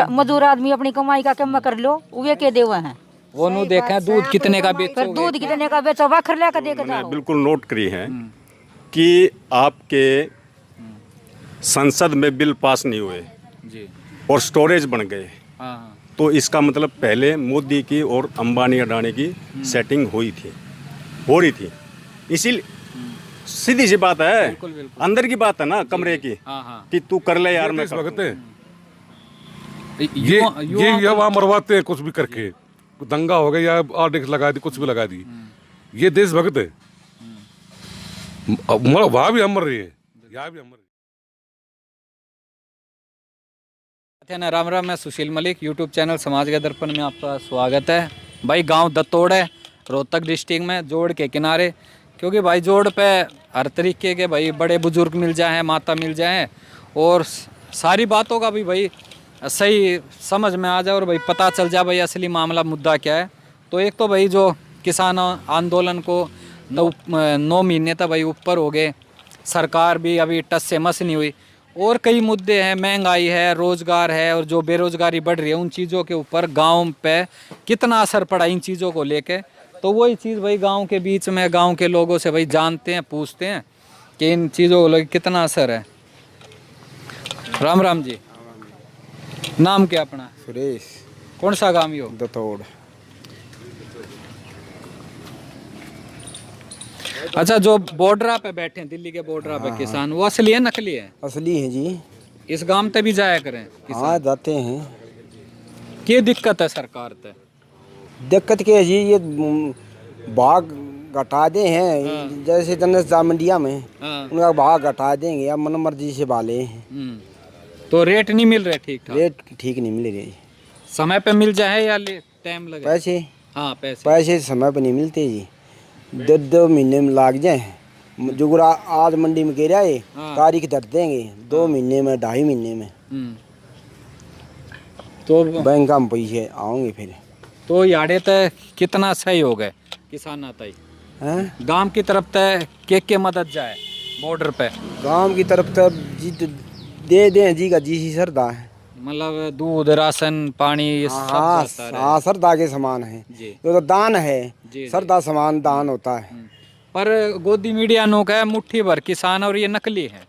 मजदूर आदमी अपनी कमाई का कम कर लो, वे के देवा है। वो नु देखा दूध कितने का फिर बेचोगे। दूध कितने का बेचो वाखर लेकर देकर मैंने जाओ। बिल्कुल नोट करी है कि आपके संसद में बिल पास नहीं हुए जी। और स्टोरेज बन गए, हाँ तो इसका मतलब पहले मोदी की और अंबानी अडानी की सेटिंग हुई थी, हो रही थी। इसीलिए सीधी सी बात है, बिल्कुल बिल्कुल। अंदर की बात है ना, कमरे की, हाँ हाँ। कि तू कर ले यार, मैं देशभक्त है। ये वहाँ मरवाते हैं कुछ भी करके, दंगा हो गया या आर्डिक्स लगा दी, कुछ भी लगा दी। ये देशभक्त है। वहाँ भी हम मर रही है, यहाँ भी हम मर रही है ना। राम राम, मैं सुशील मलिक, यूट्यूब चैनल समाज का दर्पण में आपका स्वागत है। भाई गांव दत्तोड़ है, रोहतक डिस्ट्रिक्ट में, जोड़ के किनारे। क्योंकि भाई जोड़ पे हर तरीके के भाई बड़े बुजुर्ग मिल जाएं, माता मिल जाएं, और सारी बातों का भी भाई सही समझ में आ जाए और भाई पता चल जाए भाई असली मामला मुद्दा क्या है। तो एक तो भाई जो किसान आंदोलन को 9 महीने तक भाई ऊपर हो गए, सरकार भी अभी टस से मस नहीं हुई, और कई मुद्दे हैं, महंगाई है, रोज़गार है, और जो बेरोज़गारी बढ़ रही है, उन चीज़ों के ऊपर गांव पे कितना असर पड़ा इन चीज़ों को लेके। तो वही चीज़ भाई गांव के बीच में, गांव के लोगों से भाई जानते हैं, पूछते हैं कि इन चीज़ों को लेकर कितना असर है। राम राम जी, नाम क्या अपना? सुरेश। कौन सा गाँव हो? दत्तोड़। अच्छा, जो बॉर्डर पे बैठे हैं, दिल्ली के बॉर्डर पे किसान, वो असली है नकली है? असली है जी। इस गांव पे भी जाया करें किसान? हाँ जाते हैं। क्या दिक्कत है सरकार पे? दिक्कत क्या है जी, ये भाग घटा दे हैं, जैसे जनस मंडिया में हाँ। उनका भाग घटा देंगे, अब मन मर्जी से बाले हैं। तो रेट नहीं मिल रहे ठीक ठाक? रेट ठीक नहीं मिल रहे। समय पे मिल जाए या टाइम लगे? पैसे हाँ पैसे। पैसे समय पर नहीं मिलते जी, 2 महीने में लाग जाए। जुगरा आज मंडी में गिरा है, हाँ। तारीख धर देंगे 2 महीने में, 2.5 महीने में तो बैंक में पैसे आओगे फिर। तो याडे तय कितना सही हो गए किसान आता ही हैं गांव की तरफ तय के मदद जाए बॉर्डर पे? गांव की तरफ तब जी दे दें जी का जी सी सरदा है। मतलब दूध, राशन, पानी, ये सब हाँ जाता है। हाँ, सरदा के समान है, जी। ये तो दान है। जी। सरदा समान दान होता है। पर गोदी मीडिया नो का है मुट्ठी भर किसान और ये नकली है,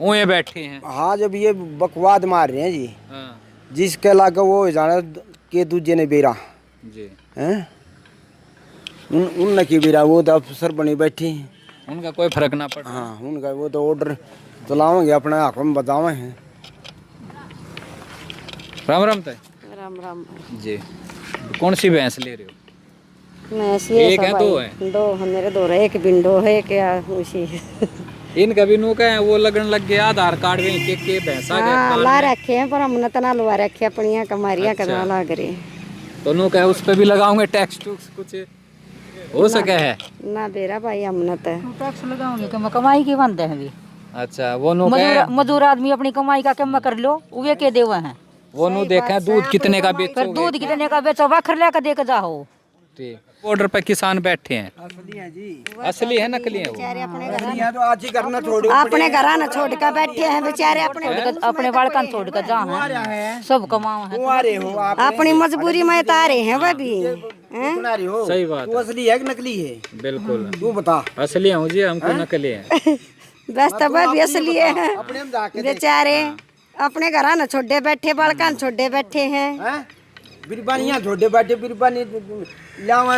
उए बैठे हैं। हाँ, जब ये बकवाद मार रहे हैं जी, हाँ जिसके लागे वो जाने के दूजे ने बेरा जी। हैं, उन की बेरा, वो तो अफसर बनी बैठी हैं। उनका कोई फर्क ना पड़ा। हाँ, उनका वो तो ऑर्डर चलाओगे, अपने हक में बतावे हैं। राम राम तय। राम राम। जी। कौन सी भैंस ले रहे हो? मैं एक है, दो है? 2 है मेरे, 2 है, एक बिंडो है, क्या उसी। इनका भी नु का है, वो लगन लग गया आधार कार्ड में के भैंसा हाँ, के ला रखे हैं, पर हमने तना लवा रखे अपनिया कमारियाँ करना लग रही। तो नु का है, उस पे भी लगाऊंगे टैक्स टूक्स कुछ हो सके है ना बेरा भाई, हमने तो टैक्स लगाओगे कि कमाई की बंद है अभी। अच्छा, वो नु का है, मजदूर आदमी अपनी कमाई का कम कर लो, वे के देवा है। वो नु देखा दूध कितने का फिर बेचोगे। दूध कितने का बेचो वाखर लेकर देकर जाओ। ठीक। बॉर्डर पे किसान बैठे हैं, असली है जी। असली है नकली है वो? यहाँ तो आज ही करना छोड़ो। अपने घर ना छोड़ कर बैठे हैं बेचारे, अपने बालका छोड़ कर जहाँ सब कमाओ है। आ रहे हो आप, अपनी मजबूरी में तो आ रहे हैं वह भी। सुना रही हो। सही बात तू असली है कि नकली है? बिल्कुल तू बता। असली हूँ जी, हमको नकली है। बस तो वह भी असली है बेचारे, अपने घर ना छोड़े बैठे, बालका छोड़े बैठे हैं। बिरबानियाँ छोटे बैठे, बिरबानी लावा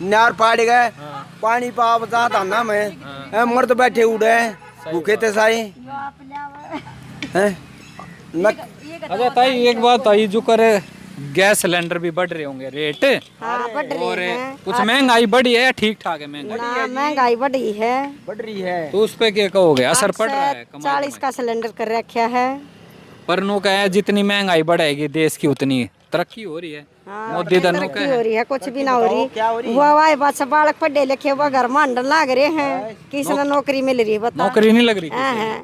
नार पाड़ गए, पानी पा बता दाना में मर्द बैठे उड़े भूखे थे सारे हैं। अच्छा ताई, एक बात आई, जो करे गैस सिलेंडर भी बढ़ रहे होंगे रेट, हाँ, बढ़ रही और है। कुछ महंगाई बढ़ी है या ठीक ठाक है महंगाई? ना, महंगाई बढ़ी है। बढ़ रही है। तो उस पे क्या कहोगे, असर पड़ रहा है? 40 का सिलेंडर कर रखा है। पर नो का है, जितनी महंगाई बढ़ेगी देश की उतनी तरक्की हो रही है। मोदी दनो का तरक्की हो रही है, कुछ भी ना हो रही। वो आए बस बालक पढ़े लिखे, वो घर में अंडर लाग रहे हैं, किसी ने नौकरी मिल रही है बता? नौकरी नहीं लग रही हाँ है,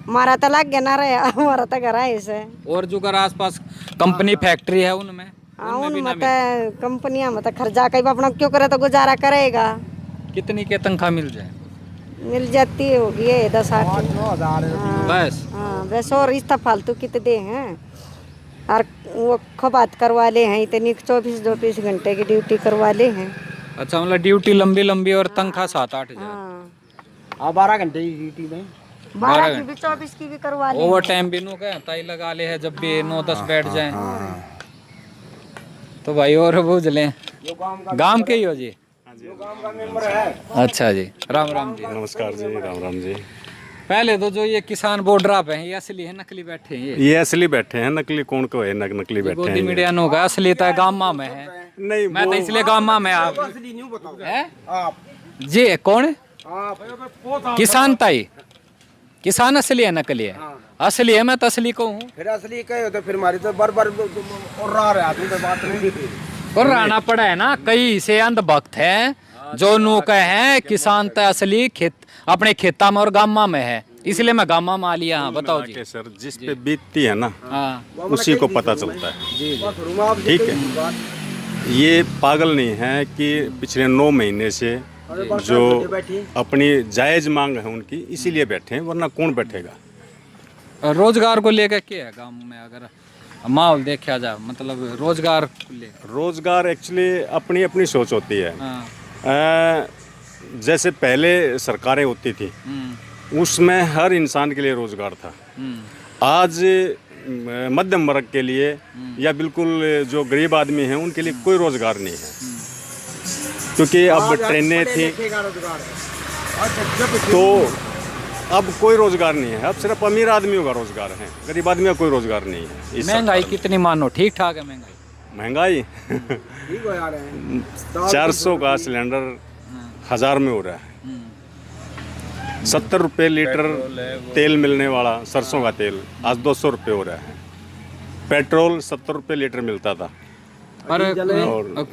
हमारा तो लग गया ना रहे, हमारा तो घर है इसे। और जो कर आसपास कंपनी फैक्ट्री है उनमें हाँ, उनमें तो कंपनियां में तो खर्चा कई अपना क्यों करे, तो गुजारा करेगा। कितनी के तनख्वाह मिल जाए? मिल जाती होगी 10-8। बस हाँ बस, और इस फालतू कितने हैं? और वो खबात करवा ले हैं, इतनी 24-24 घंटे की ड्यूटी करवा ले हैं। अच्छा, मतलब ड्यूटी लंबी लंबी और तनख्वाह 7-8 हजार। हाँ 12 घंटे की ड्यूटी में 12 की भी 24 की भी करवा ले। ओवर टाइम भी नो का ताई लगा ले है, जब भी 9-10 बैठ जाए तो भाई और बुझ लें। गांव के ही हो जी? अच्छा जी, राम राम जी। नमस्कार जी, राम राम जी। पहले तो जो ये किसान बोर्डर पे हैं, ये असली है नकली बैठे हैं? ये असली बैठे हैं, नकली कौन को है? नकली बैठे गोदी हैं। मीडिया नो का असली तो गामा में है। नहीं, मैं तो इसलिए गामा में आप असली नहीं बताओ है आप जी। कौन आप किसान? ताई किसान असली है नकली है? असली है, मैं तो असली को हूँ। फिर असली कहे हो तो फिर हमारी तो बार और रहा रहे आदमी तो बात नहीं थी। और रहना पड़ा है ना, कई से अंधभक्त हैं जो नो कहे हैं किसान तो असली खेत अपने खेता में और गामा में है, इसलिए मैं गामा में आ लिया। हाँ बताओ जी। सर, जिस पे बीतती है ना हाँ उसी को पता चलता है। ठीक ठीक है, ये पागल नहीं है कि पिछले 9 महीने से जो अपनी जायज मांग है उनकी, इसीलिए बैठे हैं, वरना कौन बैठेगा। रोजगार को लेकर क्या है गांव में? अगर माहौल देखा जाए, मतलब रोजगार को लेकर। रोजगार एक्चुअली अपनी अपनी सोच होती है। हाँ। जैसे पहले सरकारें होती थी उसमें हर इंसान के लिए रोजगार था। आज मध्यम वर्ग के लिए या बिल्कुल जो गरीब आदमी हैं उनके लिए कोई रोजगार नहीं है, क्योंकि अब ट्रेनें थी तो अब कोई रोजगार नहीं है। अब सिर्फ अमीर आदमियों का रोजगार है, गरीब आदमियों का कोई रोजगार नहीं है। इस महंगाई कितनी मानो? ठीक ठाक है महंगाई? 400 का सिलेंडर 1000 में हो रहा है। 70 रुपये लीटर तेल मिलने वाला सरसों का तेल आज 200 रुपये हो रहा है। पेट्रोल 70 रुपये लीटर मिलता था। पर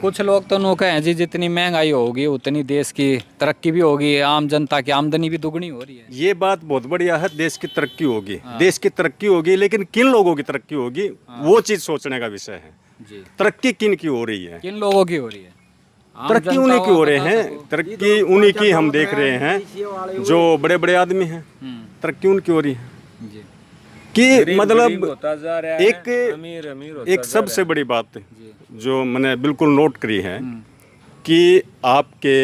कुछ लोग तो नो कहें जी जितनी महंगाई होगी उतनी देश की तरक्की भी होगी, आम जनता की आमदनी भी दुगनी हो रही है। ये बात बहुत बढ़िया है, देश की तरक्की होगी। देश की तरक्की होगी, लेकिन किन लोगों की तरक्की होगी वो चीज़ सोचने का विषय है। जी। तरक्की किन की हो रही है? किन लोगों की हो रही है? तरक्की उन्हीं की हो रहे हैं, तरक्की उन्हीं की हम देख रहे हैं जो बड़े बड़े आदमी हैं। तरक्की उनकी हो रही है जी। कि मतलब एक सबसे बड़ी बात जो मैंने बिल्कुल नोट करी है कि आपके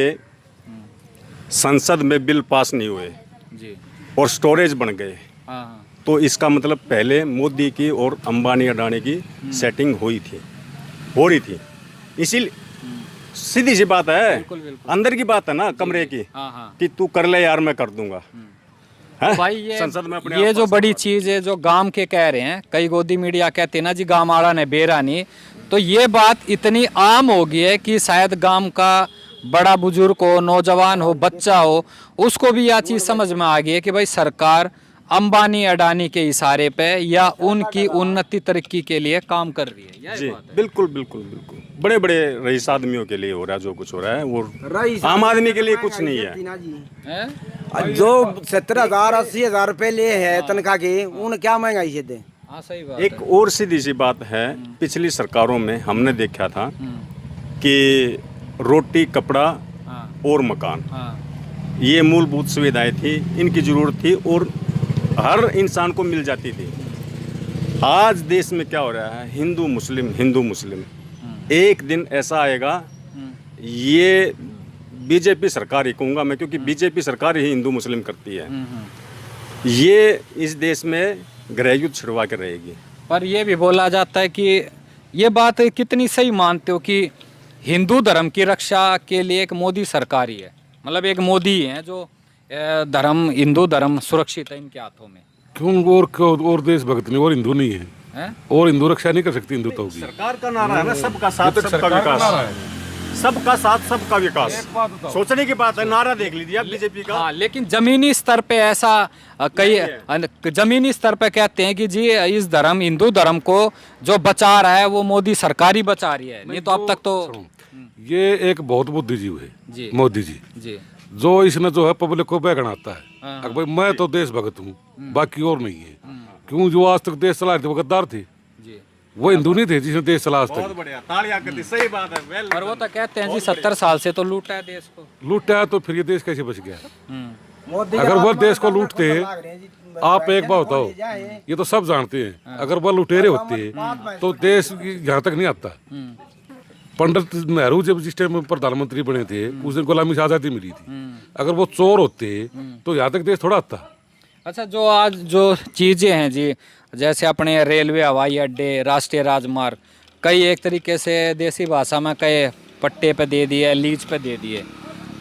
संसद में बिल पास नहीं हुए जी। और स्टोरेज बन गए, हाँ। तो इसका मतलब पहले मोदी की और अंबानी अडानी की सेटिंग हो रही थी। इसीलिए सीधी सी बात है, अंदर की बात है ना, कमरे की, कि तू कर ले यार मैं कर दूंगा। तो भाई ये संसद में अपने ये जो बड़ी चीज है जो गांव के कह रहे हैं, कई गोदी मीडिया कहते हैं ना जी गांव आड़ा ने बेरा नहीं, तो ये बात इतनी आम हो गई है कि शायद गांव का बड़ा बुजुर्ग हो, नौजवान हो, बच्चा हो, उसको भी यह चीज समझ में आ गई है कि भाई सरकार अंबानी अडानी के इशारे पे या उनकी उन्नति तरक्की के लिए काम कर रही है। जी बिल्कुल बिल्कुल बिल्कुल, बड़े बड़े रईस आदमियों के लिए हो रहा है जो कुछ हो रहा है, वो आम आदमी के लिए कुछ नहीं है। जो 70,000 80,000 रुपए ले है तनख्वाह की, उन क्या महंगाई से दे। हाँ सही बात। एक और सीधी सी बात है, पिछली सरकारों में हमने देखा था कि रोटी, कपड़ा और मकान, ये मूलभूत सुविधाएं थी, इनकी जरूरत थी और हर इंसान को मिल जाती थी। आज देश में क्या हो रहा है, हिंदू मुस्लिम। एक दिन ऐसा आएगा, ये बीजेपी सरकार ही कहूँगा मैं, क्योंकि बीजेपी सरकार ही हिंदू मुस्लिम करती है, ये इस देश में गृह युद्ध छिड़वा के रहेगी। पर ये भी बोला जाता है कि ये बात कितनी सही मानते हो कि हिंदू धर्म की रक्षा के लिए एक मोदी सरकार ही है, मतलब एक मोदी ही है जो धर्म, हिंदू धर्म सुरक्षित है इनके हाथों में। क्यों और देशभक्त नहीं और हिंदू नहीं है, और हिंदू रक्षा नहीं कर सकती हिंदुत्व की। सरकार का नारा है ना, सबका साथ सबका विकास, सबका साथ सबका विकास। सोचने की बात है, नारा देख लीजिए आप बीजेपी का। हाँ, लेकिन जमीनी स्तर पे ऐसा कई जमीनी स्तर पे कहते हैं कि जी इस धर्म, हिंदू धर्म को जो बचा रहा है वो मोदी सरकार ही बचा रही है, नहीं तो अब तक तो। ये एक बहुत बुद्धिजीव है मोदी जी, जो इसने जो है पब्लिक को बहकाता है। भाई मैं तो देशभक्त हूँ, बाकी और नहीं है। क्यों, जो आज तक देश चला रहे थे वो गद्दार थे, वो हिंदू नहीं थे जिसने देश चला। बहुत बढ़िया, तालियां करती, सही बात है। और वो तो कहते हैं जी 70 साल से तो लूटा है देश को। लूटा है तो फिर ये देश कैसे बच गया? अगर वह देश को लूटते, आप एक बात बताओ, ये तो सब जानते हैं, अगर वह लुटेरे होते तो देश यहाँ तक नहीं आता। पंडित नेहरू जब जिस टाइम प्रधानमंत्री बने थे उस दिन गुलामी से आज़ादी मिली थी, अगर वो चोर होते तो यहाँ तक देश थोड़ा आता। अच्छा, जो आज जो चीज़ें हैं जी, जैसे अपने रेलवे, हवाई अड्डे, राष्ट्रीय राजमार्ग, कई एक तरीके से देसी भाषा में कई पट्टे पे दे दिए, लीज पे दे दिए,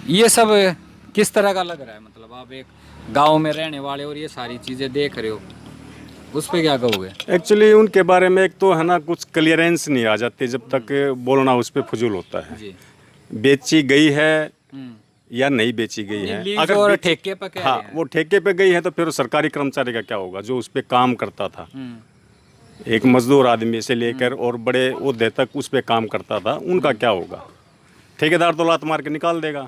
ये सब किस तरह का लग रहा है? मतलब आप एक गांव में रहने वाले और ये सारी चीज़ें देख रहे हो, उस पे क्या कहोगे? एक्चुअली उनके बारे में एक तो है ना कुछ क्लियरेंस नहीं आ जाती जब तक बोलना उस पर फजूल होता है जी। बेची गई है या नहीं बेची गई है, अगर और ठेके पे क्या हाँ वो ठेके पे गई है तो फिर सरकारी कर्मचारी का क्या होगा जो उस पे काम करता था, एक मजदूर आदमी से लेकर और बड़े ओहदे तक उस पे काम करता था, उनका क्या होगा? ठेकेदार तो लात मार के निकाल देगा।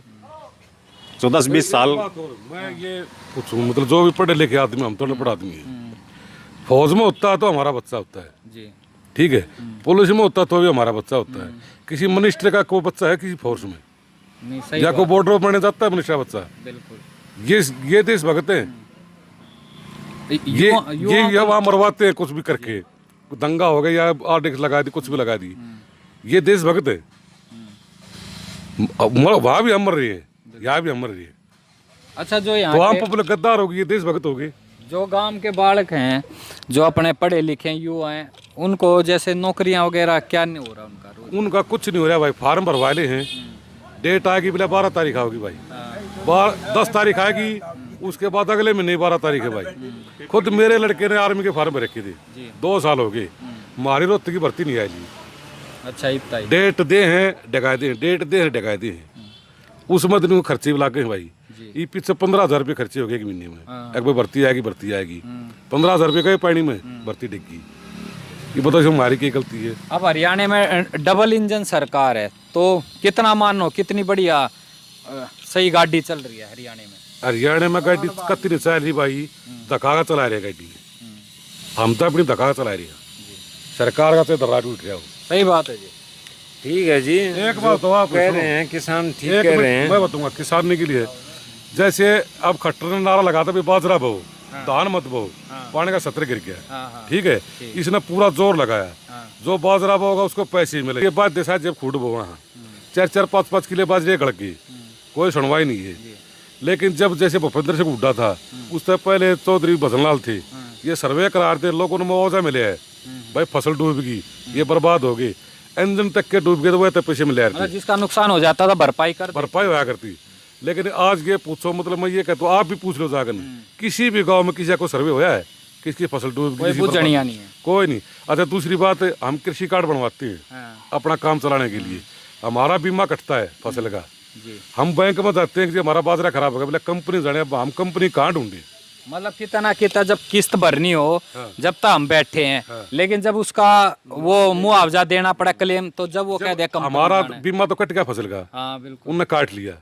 14-20 साल मैं ये पूछूं, मतलब जो भी पढ़े लिखे आदमी, हम तो पढ़ा आदमी है, फौज में होता है तो हमारा बच्चा होता है जी, ठीक है, पुलिस में होता तो भी हमारा बच्चा होता है, किसी मिनिस्टर का कोई बच्चा है किसी फोर्स में, नहीं सही या कोई बॉर्डर पर जाता है मिनिस्टर बच्चा, बिल्कुल। ये देशभक्त हैं, ये वहाँ मरवाते हैं कुछ भी करके, दंगा हो गया या आर्टिक्स लगा दी, कुछ भी लगा दी, ये देशभक्त है। वहाँ भी हम मर रही है, यहाँ भी हम मर रही है। अच्छा, जो यहाँ तो आम पब्लिक गद्दार होगी, ये देशभक्त होगी। जो गांव के बालक हैं, जो अपने पढ़े लिखे युवा हैं, उनको जैसे नौकरियां वगैरह क्या नहीं हो रहा उनका? उनका कुछ नहीं हो रहा भाई, फार्म भरवाले हैं, डेट आएगी बोले 12 तारीख आओगी भाई, 10 तारीख आएगी, उसके बाद अगले महीने 12 तारीख है भाई। खुद मेरे लड़के ने आर्मी के फार्म भर रखे थे, 2 साल हो गए, हमारी रोहतक की भर्ती नहीं आई जी। अच्छा, इतना ही डेट दे हैं डकायते हैं, डेट दे हैं डकायते हैं, उस मत नहीं खर्चे भी लागे हैं भाई। ये पीछे 15,000 रुपये खर्चे हो गए एक महीने में, एक बार भर्ती आएगी 15,000 रुपये गए पानी में, भर्ती डिग्गी। ये बताओ हमारी क्या गलती है? अब हरियाणा में डबल इंजन सरकार है तो कितना मानो, कितनी बढ़िया सही गाड़ी चल रही है हरियाणा में। हरियाणा में गाड़ी कत्ती नहीं चल रही भाई, धक्का का चला रहे गाड़ी, हम तो अपनी धक्का चला रही है, सरकार का तो दर्रा उठ रहा हो। सही बात है जी, ठीक है जी। एक बात तो आप कह रहे हैं किसान ठीक कह रहे हैं, मैं बताऊंगा किसानी के लिए, जैसे अब खट्टर ने नारा लगाता भी बाजरा बो, धान मत बो, पानी का सत्र गिर गया, ठीक है, इसने पूरा जोर लगाया, जो बाजरा बोगा उसको पैसे मिले। ये बात देसा जब खूट बो वहाँ 4-4, 5-5 किलो बाजरे गड़ गई, कोई सुनवाई नहीं है। लेकिन जब जैसे भूपेंद्र सिंह हुड्डा था, उससे पहले चौधरी भजनलाल थे, ये सर्वे करा थे, लोगों ने मुआवजा मिले है भाई, फसल डूब गई, ये बर्बाद हो गई, इंजन तक के डूब गए तो वह तक पैसे मिले रहे, जिसका नुकसान हो जाता था भरपाई होया करती। लेकिन आज ये पूछो, मतलब मैं ये कहता हूँ, आप भी पूछ लो जाकर, किसी भी गांव में किसी को सर्वे होया है किसकी फसल डूब गई? कोई नहीं। अच्छा, दूसरी बात, हम कृषि कार्ड बनवाते हैं अपना काम चलाने के लिए, हमारा बीमा कटता है फसल का, हम बैंक में जाते हैं कि हमारा बाजरा खराब हो गया, बोले कंपनी जाने, हम कंपनी कहाँ ढूंढे? मतलब कितना जब किस्त भरनी हो, जब तक हम बैठे हैं, लेकिन जब उसका वो मुआवजा देना पड़ा क्लेम, तो जब वो कह दे हमारा बीमा तो कट गया फसल का, हाँ बिल्कुल, उनने काट लिया।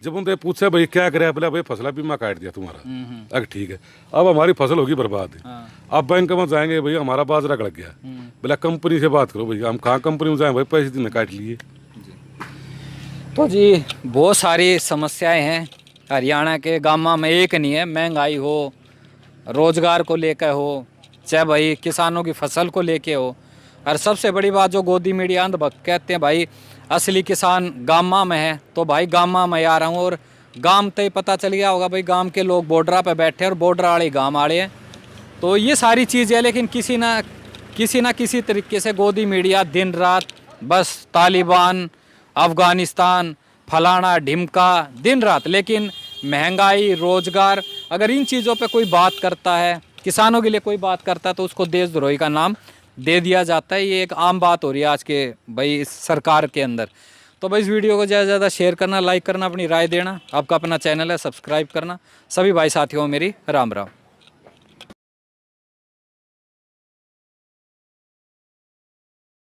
जब उनसे पूछे भाई क्या करे, बोला भाई फसल बीमा काट दिया तुम्हारा, अगर ठीक है, अब हमारी फसल होगी बर्बाद। अब बैंक में जाएंगे, भाई हमारा बाजरा गड़ गया, बोला कंपनी से बात करो, भाई हम कहाँ कंपनी में जाए, भाई पैसे दिन काट लिए। तो जी बहुत सारी समस्याएं हैं हरियाणा के गाँव में, एक नहीं है, महंगाई हो, रोजगार को लेकर हो, चाहे भाई किसानों की फसल को लेके हो, और सबसे बड़ी बात जो गोदी मीडिया अंधभक्त कहते हैं भाई असली किसान गामा में है, तो भाई गामा में आ रहा हूँ, और गांव तो पता चल गया होगा भाई, गांव के लोग बॉर्डर पे बैठे और बॉर्डर वाले गांव वाले हैं, तो ये सारी चीज़ है। लेकिन किसी ना किसी तरीके से गोदी मीडिया दिन रात बस तालिबान, अफ़गानिस्तान, फलाना ढिमका, दिन रात, लेकिन महंगाई, रोजगार, अगर इन चीज़ों पे कोई बात करता है, किसानों के लिए कोई बात करता है, तो उसको देशद्रोही का नाम दे दिया जाता है। ये एक आम बात हो रही है आज के भाई इस सरकार के अंदर। तो भाई इस वीडियो को ज़्यादा से ज़्यादा शेयर करना, लाइक करना, अपनी राय देना, आपका अपना चैनल है, सब्सक्राइब करना। सभी भाई साथियों मेरी राम राम।